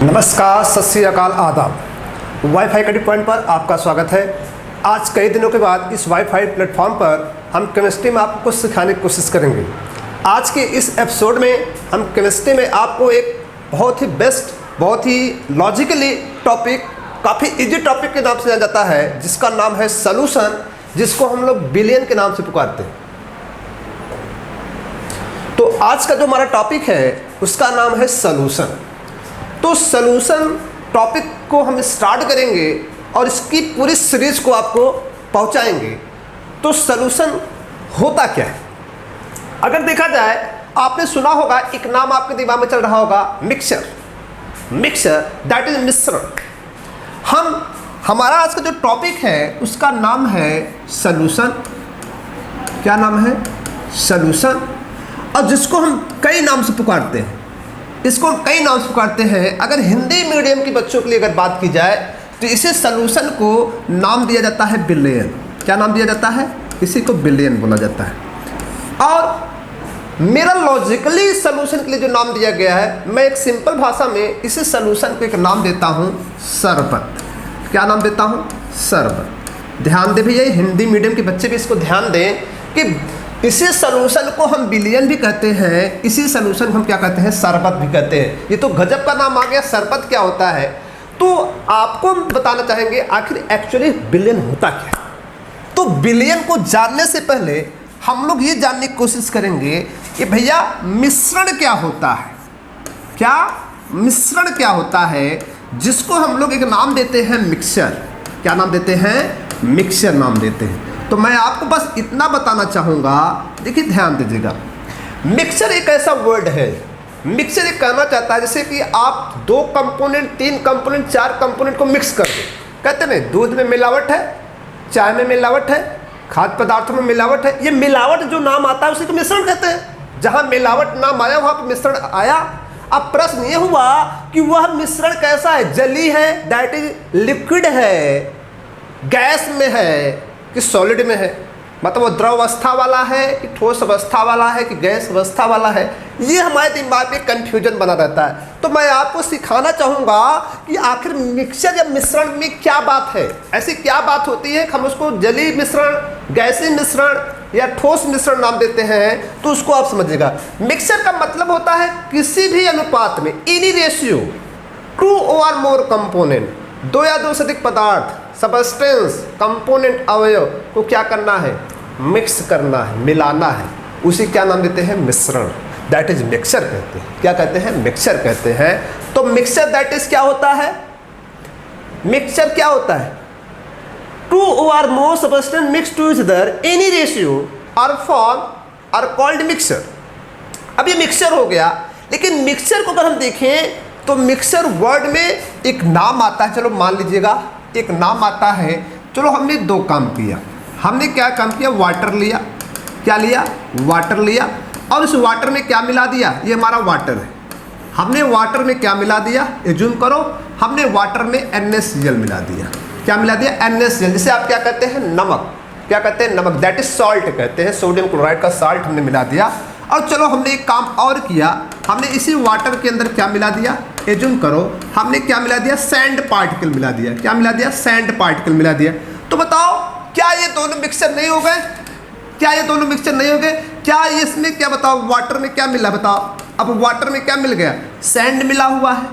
नमस्कार, सत श्री अकाल, आदाब। वाईफाई कटी पॉइंट पर आपका स्वागत है। आज कई दिनों के बाद इस वाईफाई प्लेटफॉर्म पर हम केमिस्ट्री में आपको कुछ सिखाने की कोशिश करेंगे। आज के इस एपिसोड में हम केमिस्ट्री में आपको एक बहुत ही बेस्ट, बहुत ही लॉजिकली टॉपिक, काफ़ी इजी टॉपिक के नाम से जाना जाता है, जिसका नाम है सॉल्यूशन, जिसको हम लोग बिलियन के नाम से पुकारते हैं। तो आज का जो हमारा टॉपिक है उसका नाम है सॉल्यूशन। तो सॉल्यूशन टॉपिक को हम स्टार्ट करेंगे और इसकी पूरी सीरीज को आपको पहुंचाएंगे। तो सॉल्यूशन होता क्या है? अगर देखा जाए, आपने सुना होगा, एक नाम आपके दिमाग में चल रहा होगा, मिक्सचर। मिक्सचर दैट इज मिश्रण। हमारा आज का जो टॉपिक है उसका नाम है सॉल्यूशन। क्या नाम है? सॉल्यूशन। और जिसको हम कई नाम से पुकारते हैं, इसको कई नाम से पुकारते हैं। अगर हिंदी मीडियम के बच्चों के लिए अगर बात की जाए तो इसे सॉल्यूशन को नाम दिया जाता है बिलियन। क्या नाम दिया जाता है? इसी को बिलियन बोला जाता है। और मेरा लॉजिकली सॉल्यूशन के लिए जो नाम दिया गया है, मैं एक सिंपल भाषा में इसे सॉल्यूशन को एक नाम देता हूँ, शरबत। क्या नाम देता हूँ? शरबत। ध्यान दें भैया, हिंदी मीडियम के बच्चे भी इसको ध्यान दें कि इसी सॉल्यूशन को हम बिलियन भी कहते हैं, इसी सॉल्यूशन को हम क्या कहते हैं? शरबत भी कहते हैं। ये तो गजब का नाम आ गया। शरबत क्या होता है? तो आपको हम बताना चाहेंगे आखिर एक्चुअली बिलियन होता क्या है। तो बिलियन को जानने से पहले हम लोग ये जानने की कोशिश करेंगे कि भैया मिश्रण क्या होता है। क्या मिश्रण क्या होता है, जिसको हम लोग एक नाम देते हैं मिक्सचर। क्या नाम देते हैं? मिक्सचर नाम देते हैं। तो मैं आपको बस इतना बताना चाहूँगा, देखिए ध्यान दीजिएगा। मिक्सचर एक ऐसा वर्ड है, मिक्सचर एक कहना चाहता है जैसे कि आप 2 कंपोनेंट, 3 कंपोनेंट, 4 कंपोनेंट को मिक्स कर दो। कहते नहीं, दूध में मिलावट है, चाय में मिलावट है, खाद्य पदार्थों में मिलावट है। ये मिलावट जो नाम आता है उसी को मिश्रण कहते हैं। जहाँ मिलावट नाम आया वहाँ पर मिश्रण आया। अब प्रश्न ये हुआ कि वह मिश्रण कैसा है? जली है, दैट इज लिक्विड है, गैस में है कि सॉलिड में है, मतलब वो द्रव अवस्था वाला है कि ठोस अवस्था वाला है कि गैस अवस्था वाला है। ये हमारे दिमाग में कंफ्यूजन बना रहता है। तो मैं आपको सिखाना चाहूँगा कि आखिर मिक्सचर या मिश्रण में क्या बात है, ऐसी क्या बात होती है कि हम उसको जली मिश्रण, गैसी मिश्रण या ठोस मिश्रण नाम देते हैं। तो उसको आप समझिएगा। मिक्सचर का मतलब होता है किसी भी अनुपात में, एनी रेशियो, 2 और मोर कंपोनेंट, 2 या 2 से अधिक पदार्थ, सबस्टेंस, कंपोनेंट, अवयव को क्या करना है? मिक्स करना है, मिलाना है। उसी क्या नाम देते हैं? मिश्रण। दैट इज मिक्सचर कहते हैं। क्या कहते हैं? मिक्सचर कहते हैं। तो मिक्सचर दैट इज क्या होता है? मिक्सचर क्या होता है? 2 और more substance mix to each other any ratio और फॉर्म आर कॉल्ड मिक्सचर। अब ये मिक्सचर हो गया, लेकिन मिक्सचर को अगर हम देखें तो मिक्सचर वर्ड में एक नाम आता है। चलो मान लीजिएगा एक नाम आता है। चलो हमने 2 काम किया। हमने क्या काम किया? वाटर लिया। क्या लिया? वाटर लिया। और उस वाटर में क्या मिला दिया? ये हमारा वाटर है। हमने वाटर में क्या मिला दिया? एज्यूम करो हमने वाटर में NaCl मिला दिया। क्या मिला दिया? NaCl, जिसे आप क्या कहते हैं? नमक। क्या कहते हैं? नमक। दैट इज सॉल्ट कहते हैं। सोडियम क्लोराइड का साल्ट हमने मिला दिया। और चलो हमने एक काम और किया। हमने इसी वाटर के अंदर क्या मिला दिया? एज्यूम करो हमने क्या मिला दिया? सैंड पार्टिकल मिला दिया। क्या मिला दिया? सैंड पार्टिकल मिला दिया। तो बताओ, क्या ये दोनों मिक्सचर नहीं हो गए? क्या ये दोनों मिक्सचर नहीं हो गए? क्या इसमें क्या, बताओ, वाटर में क्या मिला? बताओ। अब वाटर में क्या मिल गया? सैंड मिला हुआ है,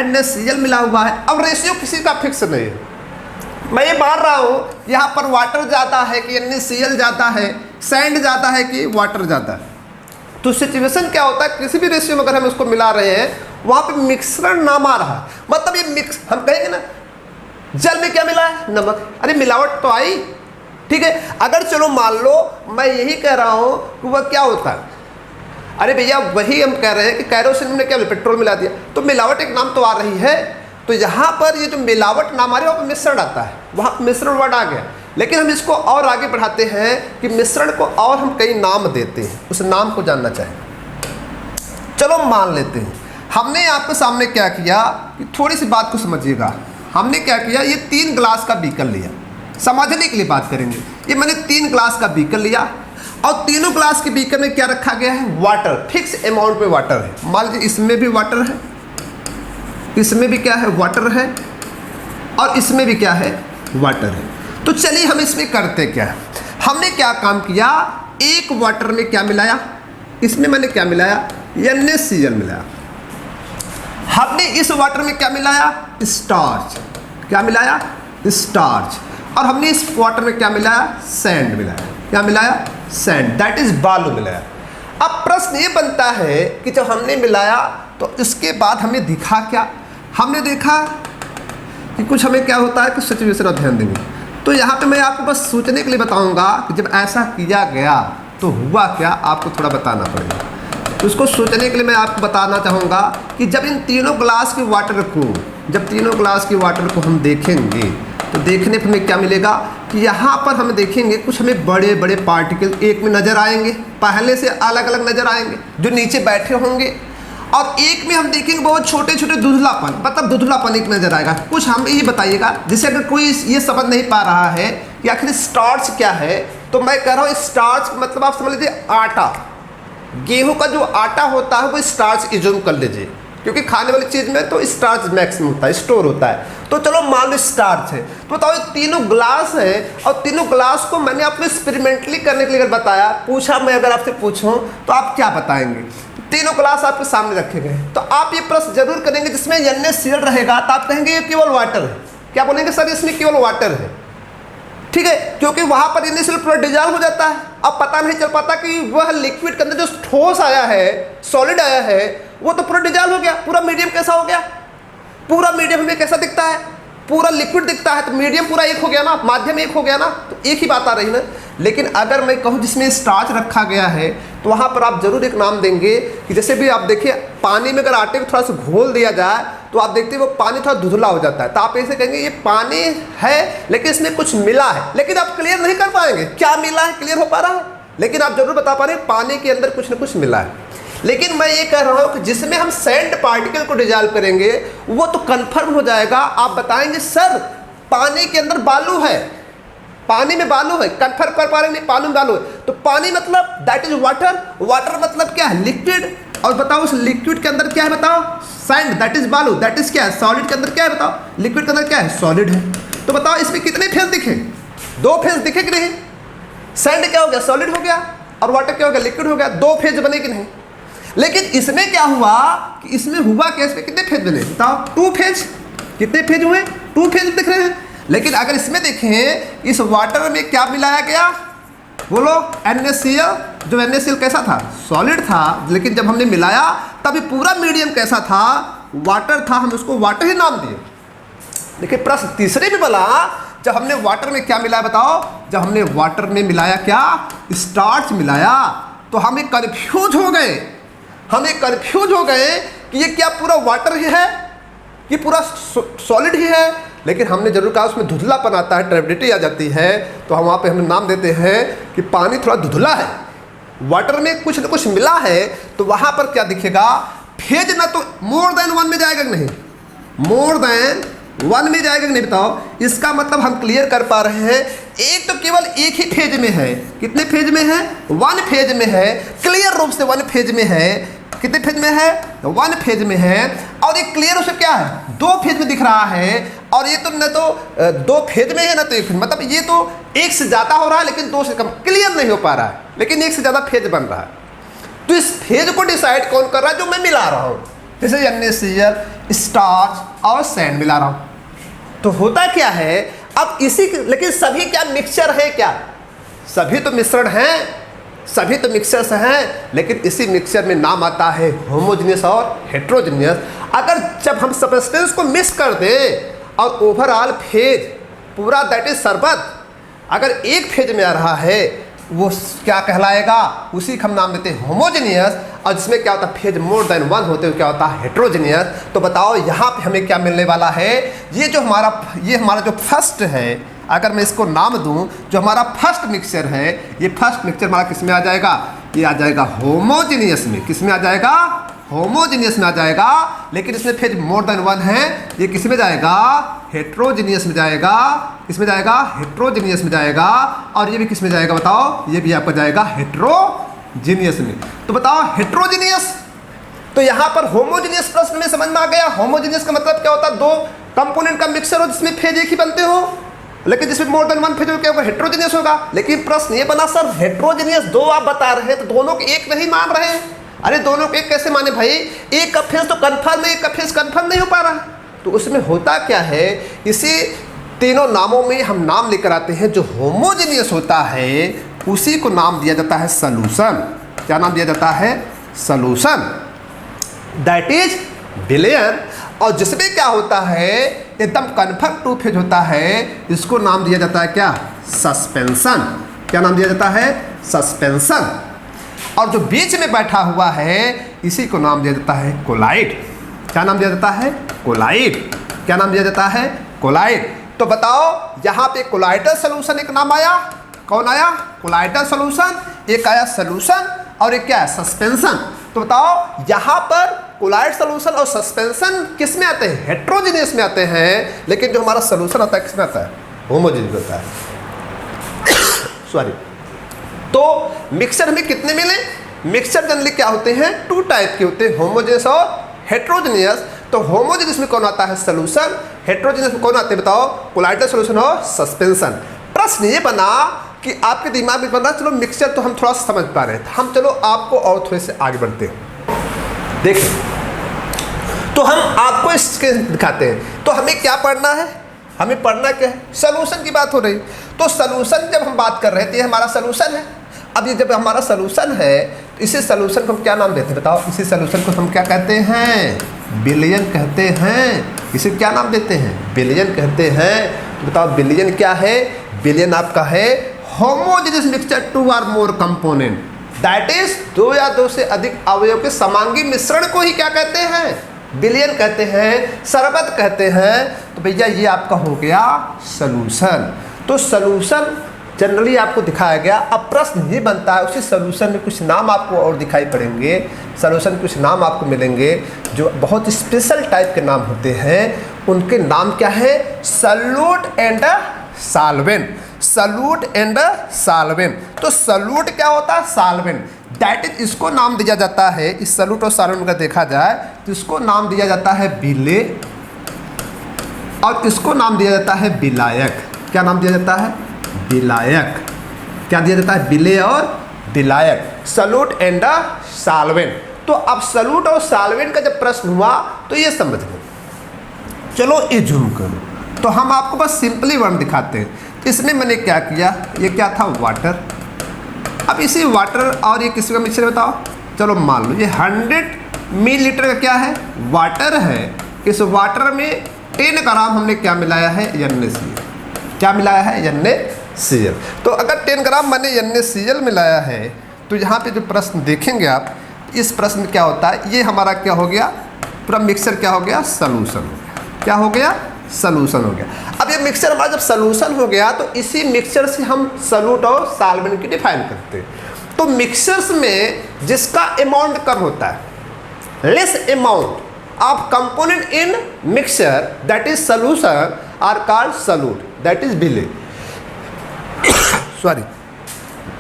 NaCl मिला हुआ है। अब रेशियो किसी का फिक्स नहीं है। मैं ये मान रहा हूँ यहाँ पर वाटर ज़्यादा है कि NaCl ज़्यादा है, सैंड ज़्यादा है कि वाटर ज़्यादा है। तो सिचुएशन क्या होता है, किसी भी रेशियो में अगर हम इसको मिला रहे हैं वहाँ पे मिश्रण नाम आ रहा है। मतलब ये मिक्स, हम कहेंगे ना जल में क्या मिला है? नमक। अरे मिलावट तो आई, ठीक है। अगर चलो मान लो मैं यही कह रहा हूँ कि वह क्या होता है, अरे भैया वही हम कह रहे हैं कि कैरोसिन में क्या, पेट्रोल मिला दिया, तो मिलावट एक नाम तो आ रही है। तो यहाँ पर ये जो मिलावट नाम आ रही है वहाँ पर मिश्रण आता है, वहाँ मिश्रण वर्ड आ गया। लेकिन हम इसको और आगे बढ़ाते हैं कि मिश्रण को और हम कई नाम देते हैं, उस नाम को जानना चाहें। चलो मान लेते हैं हमने आपके सामने क्या किया, थोड़ी सी बात को समझिएगा। हमने क्या किया, ये 3 ग्लास का बीकर लिया। समझने के लिए बात करेंगे। ये मैंने 3 ग्लास का बीकर लिया और तीनों ग्लास के बीकर में क्या रखा गया है? वाटर। फिक्स अमाउंट में वाटर है। मान लीजिए इसमें भी वाटर है, इसमें भी क्या है, वाटर है, और इसमें भी क्या है, वाटर है। तो चलिए हम इसमें करते क्या है, हमने क्या काम किया, एक वाटर में क्या मिलाया, इसमें मैंने क्या मिलाया, NaCl मिलाया। हमने इस वाटर में क्या मिलाया, स्टार्च, क्या मिलाया, स्टार्च। और हमने इस वाटर में क्या मिलाया, सैंड मिलाया, क्या मिलाया, सैंड, दैट इज बालू मिलाया। अब प्रश्न ये बनता है कि जब हमने मिलाया तो इसके बाद हमें दिखा क्या, हमने देखा कि कुछ हमें क्या होता है कि सिचुएशन और ध्यान देंगे। तो यहाँ पे मैं आपको बस सोचने के लिए बताऊंगा कि जब ऐसा किया गया तो हुआ क्या, आपको थोड़ा बताना पड़ेगा। तो उसको सोचने के लिए मैं आपको बताना चाहूँगा कि जब इन तीनों ग्लास के वाटर को, जब तीनों ग्लास के वाटर को हम देखेंगे तो देखने पर हमें क्या मिलेगा कि यहाँ पर हम देखेंगे कुछ हमें बड़े बड़े पार्टिकल एक में नज़र आएंगे, पहले से अलग अलग नज़र आएंगे जो नीचे बैठे होंगे, और एक में हम देखेंगे बहुत छोटे छोटे धुंधलापन, मतलब धुंधलापन एक नज़र आएगा। कुछ हम ये बताइएगा, जिससे अगर कोई ये समझ नहीं पा रहा है कि आखिर स्टार्च क्या है, तो मैं कह रहा हूँ स्टार्च मतलब आप समझ लीजिए आटा, गेहूं का जो आटा होता है वो स्टार्च इज्यूम कर लीजिए, क्योंकि खाने वाली चीज़ में तो स्टार्च मैक्सिमम होता है, स्टोर होता है। तो चलो मान लो स्टार्च है, तो बताओ ये तीनों ग्लास है, और तीनों ग्लास को मैंने आपको एक्सपेरिमेंटली करने के लिए अगर बताया, पूछा मैं अगर आपसे पूछूं तो आप क्या बताएंगे। तीनों ग्लास आपके सामने रखे गए, तो आप ये प्रश्न जरूर करेंगे जिसमें NaCl रहेगा, तो आप कहेंगे ये केवल वाटर है। क्या बोलेंगे, सर इसमें केवल वाटर है, ठीक है, क्योंकि वहाँ पर NaCl पूरा डिजॉल्व हो जाता है। अब पता नहीं चल पाता कि वह लिक्विड के अंदर जो ठोस आया है, सॉलिड आया है, वो तो पूरा डिजॉल्व हो गया। पूरा मीडियम कैसा हो गया, पूरा मीडियम हमें कैसा दिखता है, पूरा लिक्विड दिखता है, तो मीडियम पूरा एक हो गया ना, माध्यम एक हो गया ना, तो एक ही बात आ रही ना। लेकिन अगर मैं कहूँ जिसमें स्टार्च रखा गया है, तो वहाँ पर आप जरूर एक नाम देंगे कि जैसे भी आप देखिए पानी में अगर आटे को थोड़ा सा घोल दिया जाए तो आप देखते हैं वो पानी थोड़ा धुंधला हो जाता है, तो आप ऐसे कहेंगे ये पानी है लेकिन इसमें कुछ मिला है, लेकिन आप क्लियर नहीं कर पाएंगे क्या मिला है, क्लियर हो पा रहा है, लेकिन आप जरूर बता पा रहे हैं पानी के अंदर कुछ ना कुछ मिला है। लेकिन मैं ये कह रहा हूँ कि जिसमें हम सैंड पार्टिकल को डिजॉल्व करेंगे वो तो कंफर्म हो जाएगा। आप बताएंगे सर पानी के अंदर बालू है, पानी में बालू है, कंफर्म कर पा रहे नहीं, पानी में बालू है, तो पानी मतलब दैट इज वाटर, वाटर मतलब क्या है, लिक्विड, और बताओ उस लिक्विड के अंदर क्या है, बताओ सैंड, दैट इज बालू, दैट इज क्या है, सॉलिड के अंदर क्या है, बताओ लिक्विड के अंदर क्या है, सॉलिड है। तो बताओ इसमें कितने फेज दिखे, दो फेज दिखे कि नहीं, सैंड क्या हो गया, सॉलिड हो गया, और वाटर क्या हो गया, लिक्विड हो गया, दो फेज बने कि नहीं। लेकिन इसमें क्या हुआ कि इसमें हुआ क्या, इसमें कितने फेज बने, बताओ टू फेज, कितने फेज हुए, टू फेज दिख रहे हैं। लेकिन अगर इसमें देखें इस वाटर में क्या मिलाया गया, बोलो NaCl, जो NaCl कैसा था, सॉलिड था, लेकिन जब हमने मिलाया तभी पूरा मीडियम कैसा था, वाटर था, हम उसको वाटर ही नाम दिए। देखिए प्रश्न तीसरे में बोला जब हमने वाटर में क्या मिलाया, बताओ जब हमने वाटर में मिलाया क्या, स्टार्च मिलाया, तो हमें कंफ्यूज हो गए, हमें कंफ्यूज हो गए कि ये क्या पूरा वाटर ही है, ये पूरा सॉलिड ही है। लेकिन हमने जरूर कहा उसमें धुंधलापन आता है, ट्रेबिलिटी आ जाती है, तो हम वहाँ पे हम नाम देते हैं कि पानी थोड़ा धुंधला है, वाटर में कुछ ना कुछ मिला है, तो वहाँ पर क्या दिखेगा, फेज ना तो मोर देन वन में जाएगा कि नहीं, मोर देन वन में जाएगा कि नहीं, बताओ। इसका मतलब हम क्लियर कर पा रहे हैं एक तो केवल एक ही फेज में है, कितने फेज में है, वन फेज में है, क्लियर रूप से वन फेज में है, कितने फेज में है, वन फेज में है, और ये क्लियर रूप से क्या है, दो फेज में दिख रहा है, और ये तो न तो दो फेज में है ना तो एक, मतलब ये तो एक से ज़्यादा हो रहा है लेकिन दो से कम, क्लियर नहीं हो पा रहा है, लेकिन एक से ज़्यादा फेज बन रहा है। तो इस फेज को डिसाइड कौन कर रहा है, जो मैं मिला रहा हूँ, जैसे NaCl, स्टार्च और सैंड मिला रहा हूँ। तो होता क्या है अब इसी, लेकिन सभी क्या मिक्सचर है, क्या सभी तो मिश्रण हैं, सभी तो मिक्सचर्स हैं, लेकिन इसी मिक्सचर में नाम आता है होमोजेनियस और हेट्रोजेनियस। अगर जब हम सब्सटेंस को मिक्स कर दें और ओवरऑल फेज पूरा दैट इज शरबत अगर एक फेज में आ रहा है, वो क्या कहलाएगा, उसी का हम नाम देते हैं होमोजेनियस। और जिसमें क्या होता है फेज मोर देन वन होते हुए क्या होता है हेट्रोजेनियस। तो बताओ यहाँ पे हमें क्या मिलने वाला है, ये हमारा जो फर्स्ट है, अगर मैं इसको नाम दूं, जो हमारा फर्स्ट मिक्सचर है, ये फर्स्ट मिक्सचर हमारा किस में आ जाएगा, ये आ जाएगा होमोजेनियस में, किस में आ जाएगा, होमोजेनियस में आ जाएगा। लेकिन इसमें फेज मोर देन वन है, ये किस में जाएगा, हेट्रोजेनियस में जाएगा, किस में जाएगा, हेट्रोजेनियस में जाएगा। और ये भी किस में जाएगा, बताओ, ये भी आपका जाएगा हेट्रोजेनियस में। तो बताओ हेट्रोजेनियस, तो यहाँ पर होमोजेनियस प्रश्न में समझ में आ गया। होमोजेनियस का मतलब क्या होता है, दो कंपोनेंट का मिक्सर हो जिसमें फेज एक ही बनते हो, लेकिन जिसमें मोर देन वन फेज हो क्या होगा, हेट्रोजेनियस होगा। लेकिन प्रश्न ये बना सर हेट्रोजेनियस दो आप बता रहे हैं तो दोनों को एक नहीं मान रहे हैं। अरे दोनों को एक कैसे माने भाई, एक का फेज तो कन्फर्म है, एक का फेज कन्फर्म नहीं हो पा रहा है। तो उसमें होता क्या है, इसी तीनों नामों में हम नाम लेकर आते हैं, जो होमोजेनियस होता है उसी को नाम दिया जाता है सॉल्यूशन। क्या नाम दिया जाता है, सॉल्यूशन, दैट इज विलयन। और जिसमें क्या होता है, एकदम कन्फर्म टू फेज होता है, इसको नाम दिया जाता है क्या, सस्पेंशन। क्या नाम दिया जाता है, सस्पेंशन। और जो बीच में बैठा हुआ है इसी को नाम दिया जाता है कोलाइड। क्या नाम दिया जाता है, कोलाइड। क्या नाम दिया जाता है, कोलाइड। तो बताओ यहाँ पे कोलाइडल सॉल्यूशन एक नाम आया, कौन आया, कोलाइडल सॉल्यूशन, एक आया सॉल्यूशन और एक क्या है, सस्पेंशन। तो बताओ यहाँ पर कोलाइड सॉल्यूशन और सस्पेंशन किस में आते हैं, हेट्रोजेनियस में आते हैं, लेकिन जो हमारा सॉल्यूशन आता है किस में आता है, होमोजेनियस होता है। सॉरी। तो मिक्सचर हमें कितने मिले, मिक्सचर जनरली क्या होते हैं, टू टाइप के होते हैं, होमोजेनियस और हेट्रोजेनियस। तो होमोजेनियस में कौन आता है, सॉल्यूशन, हेट्रोजेनियस में कौन आते हैं बताओ, कोलाइडल सॉल्यूशन और सस्पेंशन। प्रश्न ये बना कि आपके दिमाग में बना, चलो मिक्सचर तो हम थोड़ा सा समझ पा रहे हैं, हम चलो आपको और थोड़े से आगे बढ़ते हैं। देखिए तो हम आपको इसके दिखाते हैं। तो हमें क्या पढ़ना है, हमें पढ़ना क्या है, सॉल्यूशन की बात हो रही। तो सॉल्यूशन जब हम बात कर रहे थे, ये हमारा सॉल्यूशन है। अब ये जब हमारा सॉल्यूशन है तो इसी सॉल्यूशन को हम क्या नाम देते हैं बताओ, इसी सॉल्यूशन को हम क्या कहते हैं, विलयन कहते हैं। इसे क्या नाम देते हैं, विलयन कहते हैं। तो बताओ विलयन क्या है, विलयन आपका है होमोजेनियस मिक्सचर टू और मोर कंपोनेंट, दैट इज दो या दो से अधिक अवयव के समांगी मिश्रण को ही क्या कहते हैं, विलयन कहते हैं, शरबत कहते हैं। तो भैया ये आपका हो गया सॉल्यूशन। तो सॉल्यूशन जनरली आपको दिखाया गया। अब प्रश्न ये बनता है, उसी सॉल्यूशन में कुछ नाम आपको और दिखाई पड़ेंगे, सॉल्यूशन में कुछ नाम आपको मिलेंगे जो बहुत स्पेशल टाइप के नाम होते हैं। उनके नाम क्या है, solute and solvent, solute and solvent. तो सॉल्यूट क्या होता है, सॉल्वेंट, दैट इज, इसको नाम दिया जाता है, इस सॉल्यूट और सॉल्वेंट का देखा जाए तो इसको नाम दिया जाता है विले और इसको नाम दिया जाता है विलायक। क्या नाम दिया जाता है, विलायक। क्या दिया जाता है, विले और विलायक, सॉल्यूट एंड सॉल्वेंट। तो अब सॉल्यूट और सॉल्वेंट का जब प्रश्न हुआ तो ये समझ लो। चलो ये जूम करो तो हम आपको बस सिंपली वर्ड दिखाते हैं। इसमें मैंने क्या किया, ये क्या था, वाटर। अब इसी वाटर और ये किसी का मिक्सचर बताओ, चलो मान लो ये 100 मिलीलीटर का क्या है, वाटर है। इस वाटर में 10 ग्राम हमने क्या मिलाया है, NaCl। क्या मिलाया है, NaCl। तो अगर 10 ग्राम मैंने NaCl मिलाया है तो यहाँ पे जो प्रश्न देखेंगे आप, इस प्रश्न में क्या होता है, ये हमारा क्या हो गया, पूरा मिक्सचर क्या हो गया, सॉल्यूशन हो गया। क्या हो गया, सॉल्यूशन हो गया। अब ये मिक्सचर हमारा जब सॉल्यूशन हो गया तो इसी मिक्सचर से हम सॉल्यूट और सॉल्वेंट की डिफाइन करते हैं। तो मिक्सचर्स में जिसका अमाउंट कम होता है, less amount of component in mixture that is solution are called solute, that is विले। सॉरी।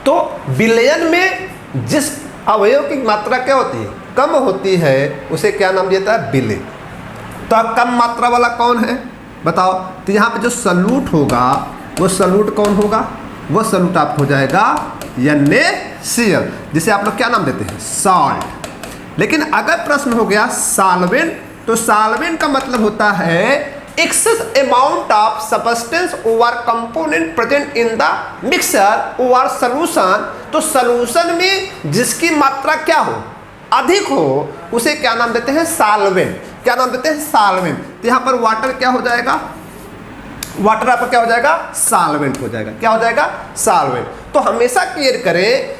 तो विलयन में जिस अवयव की मात्रा क्या होती है, कम होती है, उसे क्या नाम दिया जाता है, विले। तो अब कम मात्रा वाला कौन है बताओ, तो यहाँ पे जो सॉल्यूट होगा वो सॉल्यूट कौन होगा, वो सॉल्यूट आप हो जाएगा NaCl, जिसे आप लोग क्या नाम देते हैं, सॉल्ट। लेकिन अगर प्रश्न हो गया सॉल्वेंट, तो सॉल्वेंट का मतलब होता है excess amount of substance over component present in the mixture over solution. तो सॉल्यूशन में जिसकी मात्रा क्या हो, अधिक हो, उसे क्या नाम देते हैं, सॉल्वेंट। क्या नाम देते हैं, सॉल्वेंट। तो यहाँ पर वाटर क्या हो जाएगा, वाटर आपका क्या हो जाएगा, सॉल्वेंट हो जाएगा। क्या हो जाएगा, सॉल्वेंट। तो हमेशा क्लियर करें,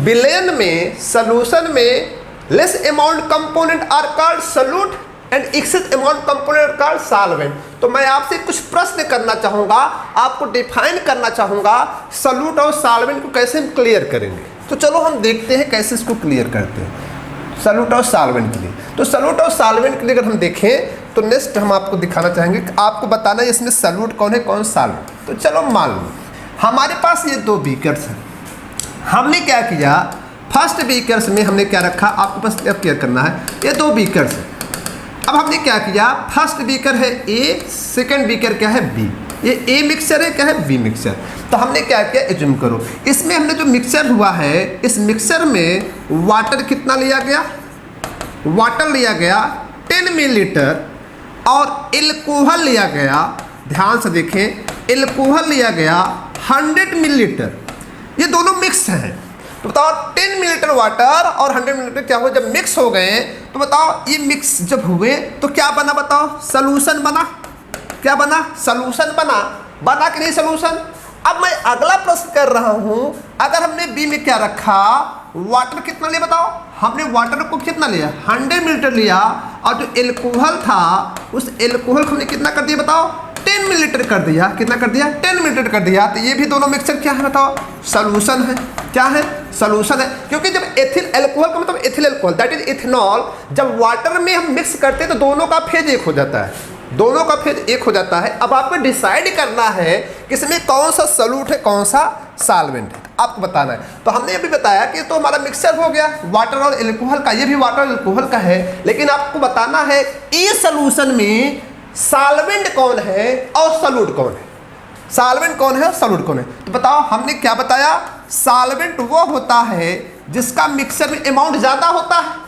विलयन में, सॉल्यूशन में less amount component are called solute and excess amount component are called solvent. तो मैं आपसे कुछ प्रश्न करना चाहूँगा, आपको डिफाइन करना चाहूँगा, सॉल्यूट और सॉल्वेंट को कैसे हम क्लियर करेंगे। तो चलो हम देखते हैं कैसे इसको क्लियर करते हैं सॉल्यूट और सॉल्वेंट के लिए। तो सॉल्यूट और सॉल्वेंट के लिए अगर हम देखें तो नेक्स्ट हम आपको दिखाना चाहेंगे, आपको बताना है इसमें सॉल्यूट कौन है, कौन सॉल्वेंट। तो चलो मान लो हमारे पास ये दो बीकर्स हैं, हमने क्या किया, फर्स्ट बीकर्स में हमने क्या रखा, आपको बस अब क्लियर करना है, ये 2 बीकर्स है। अब हमने क्या किया, फर्स्ट बीकर है ए, सेकंड बीकर क्या है बी, ये ए मिक्सचर है क्या है बी मिक्सचर। तो हमने क्या किया, एज्यूम करो इसमें हमने जो मिक्सचर हुआ है इस मिक्सचर में वाटर कितना लिया गया, वाटर लिया गया 10 मिलीलीटर और एल्कोहल लिया गया, ध्यान से देखें, एल्कोहल लिया गया 100 मिलीलीटर, ये दोनों मिक्स हैं। तो बताओ 10 मिलीलीटर वाटर और 100 मिलीलीटर क्या हुआ, जब मिक्स हो गए तो बताओ ये मिक्स जब हुए तो क्या बना, बताओ सॉल्यूशन बना, क्या बना, सॉल्यूशन बना, बना कि नहीं सॉल्यूशन। अब मैं अगला प्रश्न कर रहा हूं, अगर हमने बी में क्या रखा, वाटर कितना लिया बताओ, हमने वाटर को कितना लिया 100 मिलीलीटर लिया और जो एल्कोहल था उस एल्कोहल को हमने कितना कर दिया बताओ 10 मिलीलीटर कर दिया, कितना कर दिया 10 मिलीलीटर कर दिया। तो ये भी दोनों मिक्सचर क्या है बताओ, सॉल्यूशन है, क्या है सॉल्यूशन है। क्योंकि जब एथिल एल्कोहल का मतलब ethyl alcohol that is ethanol, जब वाटर में हम मिक्स करते हैं तो दोनों का फेज एक हो जाता है, दोनों का फेज एक हो जाता है। अब आपको डिसाइड करना है कि इसमें कौन सा सॉल्यूट है कौन सा सॉल्वेंट है, आपको बताना है। तो हमने अभी बताया कि तो हमारा मिक्सचर हो गया वाटर और एल्कोहल का, ये भी वाटर और एल्कोहल का है, लेकिन आपको बताना है इस सॉल्यूशन में सॉल्वेंट कौन है और सॉल्यूट कौन है, सॉल्वेंट कौन है और सॉल्यूट कौन है। तो बताओ हमने क्या बताया, सॉल्वेंट वो होता है जिसका मिक्सचर में अमाउंट ज़्यादा होता है,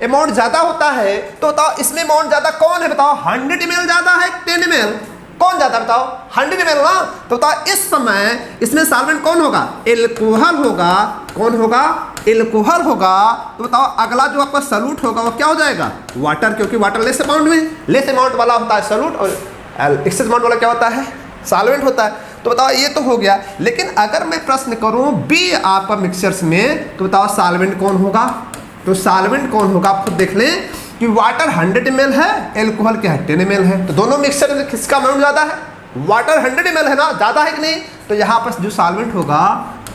अमाउंट ज़्यादा होता है। तो बताओ इसमें अमाउंट ज़्यादा कौन है, बताओ 100 ml ज़्यादा है 10 ml, कौन ज़्यादा बताओ 100 ml ना। तो बताओ इस समय इसमें सॉल्वेंट कौन होगा, एल्कोहल होगा, कौन होगा एल्कोहल होगा। तो बताओ अगला जो आपका सॉल्यूट होगा वो क्या हो जाएगा, वाटर, क्योंकि वाटर लेस अमाउंट में, लेस अमाउंट वाला होता है सॉल्यूट और एक्सेस अमाउंट वाला क्या होता है सॉल्वेंट होता है। तो बताओ ये तो हो गया, लेकिन अगर मैं प्रश्न करूं बी आपका मिक्सचर्स में, तो बताओ सॉल्वेंट कौन होगा, तो सॉल्वेंट कौन होगा आप खुद देख लें कि वाटर 100 ml है, एल्कोहल क्या है 10 ml है। तो दोनों मिक्सचर में किसका अमाउंट ज़्यादा है, वाटर 100 ml है ना, ज़्यादा है कि नहीं। तो यहाँ पर जो सॉल्वेंट होगा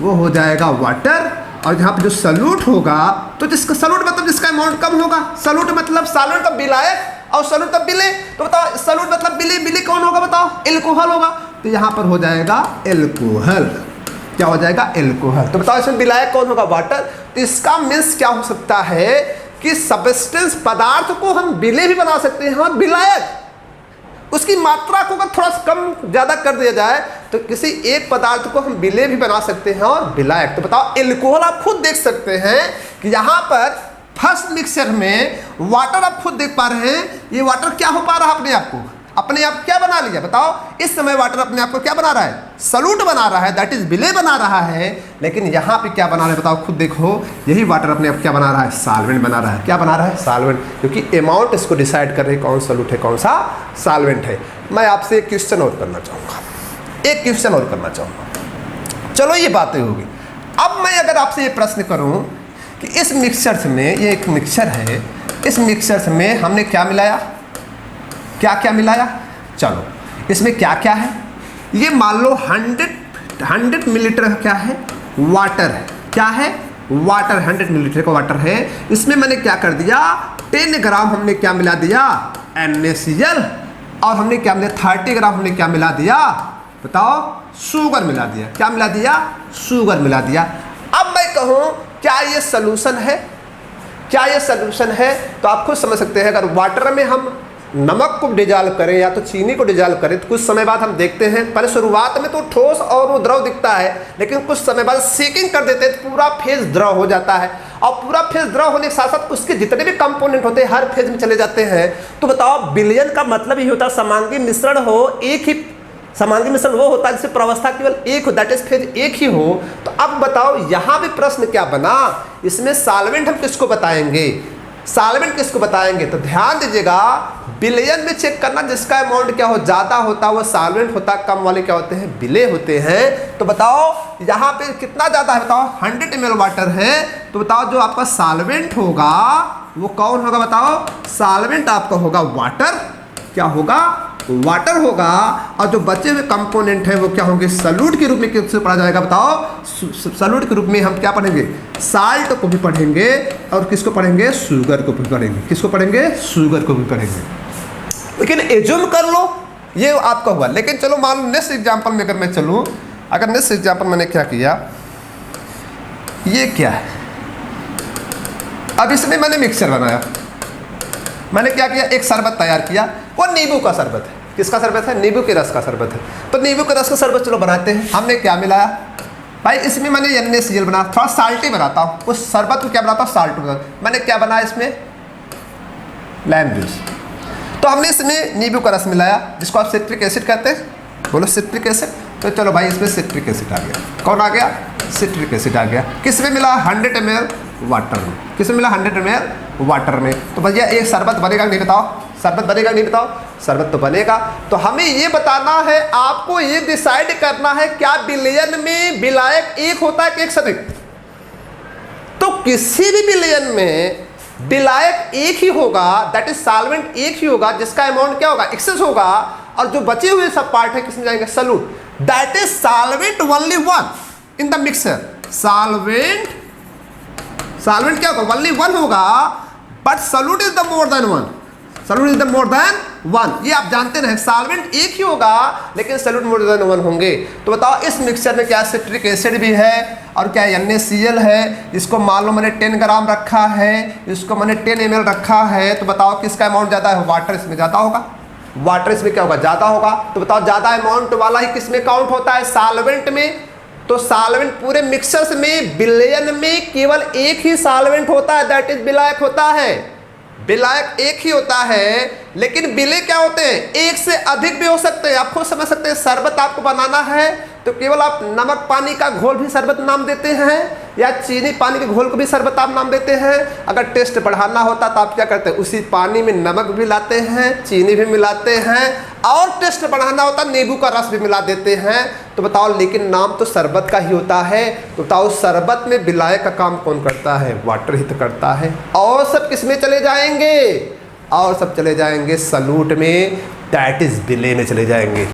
वो हो जाएगा वाटर, और यहाँ पर जो सॉल्यूट होगा तो जिसका सॉल्यूट मतलब जिसका अमाउंट कम होगा, सॉल्यूट मतलब सॉल्वेंट का विलायक और सॉल्यूट तब विले। तो बताओ सॉल्यूट मतलब विले, विले कौन होगा बताओ एल्कोहल होगा। तो यहाँ पर हो जाएगा एल्कोहल, क्या हो जाएगा एल्कोहल। तो बताओ इसमें विलायक कौन होगा वाटर। तो इसका मीन्स क्या हो सकता है कि सब्सटेंस पदार्थ को हम विले भी बना सकते हैं और विलायक उसकी मात्रा को अगर थोड़ा सा कम ज़्यादा कर दिया जाए तो किसी एक पदार्थ को हम विले भी बना सकते हैं और विलायक। तो बताओ एल्कोहल आप खुद देख सकते हैं कि यहाँ पर फर्स्ट मिक्सचर में वाटर आप खुद देख पा रहे हैं, ये वाटर क्या हो पा रहा है अपने आप क्या बना लिया बताओ। इस समय वाटर अपने आप को क्या बना रहा है, सॉल्यूट बना रहा है, दैट इज विले बना रहा है। लेकिन यहाँ पे क्या बना रहा है बताओ खुद देखो, यही वाटर अपने आप क्या बना रहा है, सॉल्वेंट बना रहा है। क्या बना रहा है, सॉल्वेंट, क्योंकि अमाउंट इसको डिसाइड कर रहे हैं कौन सॉल्यूट है कौन सा सॉल्वेंट है। मैं आपसे एक क्वेश्चन और करना चाहूँगा, एक क्वेश्चन और करना चाहूँगा। चलो ये बातें होगी। अब मैं अगर आपसे ये प्रश्न करूँ कि इस मिक्सचर में, ये एक मिक्सचर है, इस मिक्सचर में हमने क्या मिलाया, क्या क्या मिलाया, चलो इसमें क्या क्या है। ये मान लो 100 मिलीलीटर का क्या है, वाटर है, क्या है वाटर, 100 मिलीलीटर का वाटर है। इसमें मैंने क्या कर दिया 10 ग्राम हमने क्या मिला दिया NaCl, और हमने क्या मिला 30 ग्राम हमने क्या मिला दिया बताओ शुगर मिला दिया। क्या मिला दिया, शुगर मिला दिया। अब मैं कहूँ क्या ये सॉल्यूशन है, क्या ये सॉल्यूशन है, तो आप खुद समझ सकते हैं। अगर वाटर में हम नमक को डिजॉल्व करें या तो चीनी को डिजॉल्व करें तो कुछ समय बाद हम देखते हैं, पहले शुरुआत में तो ठोस और वो द्रव दिखता है, लेकिन कुछ समय बाद सेकिंग कर देते हैं तो पूरा फेज द्रव हो जाता है। और पूरा फेज द्रव होने के साथ साथ उसके जितने भी कंपोनेंट होते हैं हर फेज में चले जाते हैं। तो बताओ विलयन का मतलब ही होता है समांगी मिश्रण हो, एक ही समांगी मिश्रण वो होता है जिससे प्रवस्था केवल एक हो, दैट इज फेज एक ही हो। तो अब बताओ यहाँ भी प्रश्न क्या बना, इसमें सॉल्वेंट हम किसको बताएंगे, सॉल्वेंट किसको बताएंगे। तो ध्यान दीजिएगा विलयन में चेक करना, जिसका अमाउंट क्या हो ज़्यादा होता है वो सॉल्वेंट होता है, कम वाले क्या होते हैं विले होते हैं। तो बताओ यहाँ पे कितना ज़्यादा है बताओ 100 ml वाटर है। तो बताओ जो आपका सॉल्वेंट होगा वो कौन होगा बताओ, सॉल्वेंट आपका होगा वाटर, क्या होगा वाटर होगा। और जो बचे हुए कंपोनेंट हैं वो क्या होंगे, सॉल्यूट के रूप में किससे पढ़ा जाएगा बताओ, सॉल्यूट के रूप में हम क्या पढ़ेंगे, साल्ट को भी पढ़ेंगे और किसको पढ़ेंगे, शुगर को भी पढ़ेंगे, किसको पढ़ेंगे, शुगर को भी पढ़ेंगे। लेकिन एज्यूम कर लो ये आपका हुआ। लेकिन चलो मान लो नेक्स्ट एग्जाम्पल में अगर मैं चलूँ, अगर नेक्स्ट एग्जाम्पल मैंने क्या किया, ये क्या है, अब इसमें मैंने मिक्सचर बनाया, मैंने क्या किया, एक शरबत तैयार किया, वो नींबू का शरबत है। किसका शरबत है? नींबू के रस का शरबत है। तो नींबू के रस का शरबत चलो बनाते हैं। हमने क्या मिलाया भाई, इसमें मैंने NaCl बनाया, थोड़ा साल्टी बनाता हूँ, उस शरबत को क्या बनाता हूँ, साल्ट बनाता। मैंने क्या बनाया इसमें, लाइम जूस। तो हमने इसमें नींबू का रस मिलाया, जिसको आप सिट्रिक एसिड कहते हैं, बोलो सिट्रिक एसिड। तो चलो भाई इसमें सिट्रिक एसिड आ गया। कौन आ गया? सिट्रिक एसिड आ गया। किस में मिला? 100 ml वाटर में। किस में मिला? 100 ml वाटर में। तो भैया एक शरबत बनेगा नहीं बताओ, शरबत बनेगा नहीं बताओ, शरबत तो बनेगा। तो हमें ये बताना है, आपको ये डिसाइड करना है, क्या विलयन में विलायक एक होता है कि एक से अधिक? तो किसी भी विलयन में विलायक एक ही होगा, दैट इज सॉल्वेंट एक ही होगा, जिसका अमाउंट क्या होगा, एक्सेस होगा, और जो बचे हुए सब पार्ट है किसमें जाएंगे, solute. That is solvent only one in the mixer. Solvent क्या होगा, ओनली वन होगा, but solute is the more than one. Solute is the more than one, ये आप जानते रहे, सॉल्वेंट एक ही होगा लेकिन सॉल्यूट मोर देन वन होंगे। तो बताओ इस मिक्सचर में क्या सिट्रिक एसिड भी है और क्या NaCl है। इसको मान लो मैंने 10 ग्राम रखा है, इसको मैंने 10 ml रखा है। तो बताओ किसका अमाउंट ज़्यादा है, वाटर इसमें ज़्यादा होगा, वाटर इसमें क्या होगा, ज़्यादा होगा। तो बताओ ज़्यादा अमाउंट वाला ही किसमें काउंट होता है, सॉल्वेंट में। तो सॉल्वेंट पूरे मिक्सचर्स में विलयन में केवल एक ही सॉल्वेंट होता है, दैट इज विलायक होता है। विलायक एक ही होता है, लेकिन विलय क्या होते हैं, एक से अधिक भी हो सकते हैं। आप खुद समझ सकते हैं, शरबत आपको बनाना है तो केवल आप नमक पानी का घोल भी शरबत नाम देते हैं, या चीनी पानी के घोल को भी शरबत आप नाम देते हैं। अगर टेस्ट बढ़ाना होता तो आप क्या करते हैं, उसी पानी में नमक भी लाते हैं, चीनी भी मिलाते हैं, और टेस्ट बढ़ाना होता नींबू का रस भी मिला देते हैं। तो बताओ, लेकिन नाम तो शरबत का ही होता है। तो बताओ शरबत में विलायक का काम कौन करता है, वाटर ही तो करता है। और सब किस में चले जाएंगे, और सब चले जाएंगे सॉल्यूट में, दैट इज विलय में चले जाएंगे।